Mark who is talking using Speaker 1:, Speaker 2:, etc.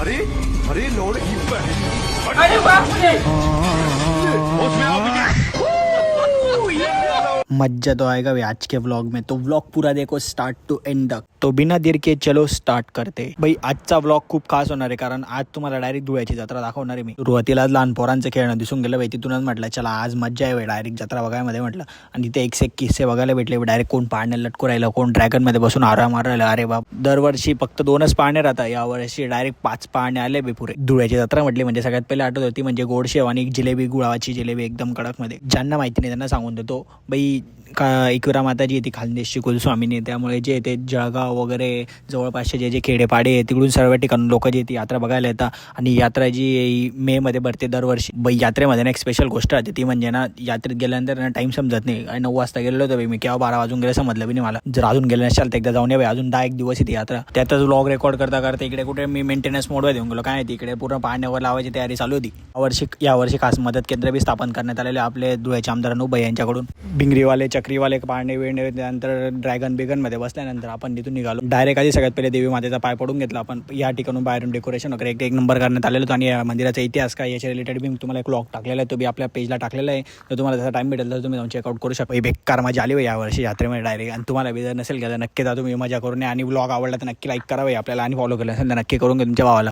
Speaker 1: अरे अरे लोड
Speaker 2: अरे बापरे
Speaker 3: मज्जा तो आएगा भाई आज के व्लॉग में, तो व्लॉग पूरा देखो स्टार्ट टू एंड तक। तो बिना देर के चलो स्टार्ट करते भाई। आजचा व्लॉग खूप खास होणार आहे, कारण आज तुम्हाला डायरेक्ट धुळ्याची जत्रा दाखवणार आहे मी। सुरुवातीला लहान पोरांचं खेळणं दिसून गेलं भाई, तिथूनच म्हटलं चला आज मज्जा आहे डायरेक्ट जत्रा बघायमध्ये म्हटलं। आणि तिथे एक किस्से बघायला भेटले डायरेक्ट, कोण पाण्यात लटकू राहिलं, कोण ड्रॅगन मध्ये बसून आराम मार राहिलं। अरे बाप, दरवर्षी फक्त 2च पाहणे राहतात, यावर्षी डायरेक्ट 5 पाहणे आले बे पुरे। धुळ्याची जत्रा म्हटली म्हणजे सगळ्यात पहिले आठवत होती म्हणजे गोडशेव आणि जिलेबी, गुळाची जिलेबी एकदम कडक मध्ये। ज्यांना माहिती नाही त्यांना सांगून देतो भाई, एकविरा माताजी येते खानदेशची कुलस्वामीनी, त्यामुळे जे ते जळगाव वगैरे जवळपासचे जे खेडेपाडे आहे तिकडून सर्व ठिकाणून लोक जे ती यात्रा बघायला येतात। आणि यात्रा जी मे मध्ये भरते दरवर्षी बाई। यात्रेमध्ये ना एक स्पेशल गोष्ट राहते, ती म्हणजे ना यात्रेत गेल्यानंतर ना टाइम समजत नाही। 9 वाजता गेलेलो होतो मी, केव्हा 12 वाजून गेले समजलं बी नाही मला। जर अजून गेलं नसेल तर एकदा जाऊन या, अजून 10 दिवस येते यात्रा। त्यातच व्लॉग रेकॉर्ड करता करता इकडे कुठे मी मेंटेनन्स मोडवर देऊन गेलो, काय तिकडे पूर्ण पाण्यावर लावायची तयारी चालू होती। यावर्षी खास मदत केंद्र बी स्थापन करण्यात आलेले आपले धुळ्याचे आमदार अनुभाई यांच्याकडून। भिंगरीवाले, चक्रीवाले, पाणी त्यानंतर ड्रॅगन बिगन मध्ये बसल्यानंतर आपण तिथून निघालो डायरेक्ट। आधी सगळ्यात पहिले देवी मातेचा पाय पडून घेतला आपण। या ठिकाणून बाहेरून डेकोरेशन वगैरे एक नंबर करण्यात आलेलं होतं। आणि या मंदिराचा इतिहास काय याच्या रिलेटेड मी तुम्हाला एक व्लॉग टाकलेला आहे, तो बी आपल्या पेजला टाकलेला आहे। तर तुम्हाला जसा टाइम भेटेल तर तुम्ही जाऊन चेकआउट करू शकता। बेकार मजा आली यावर्षी यात्रेमध्ये डायरेक्ट। आणि तुम्हाला बी जर नसेल गेलं नक्की जा तुम्ही, मजा करून। आणि व्लॉग आवडला तर नक्की लाईक करावे आपल्याला, आणि फॉलो केलं असेल तर नक्की करून घ्या तुमच्या भावाला।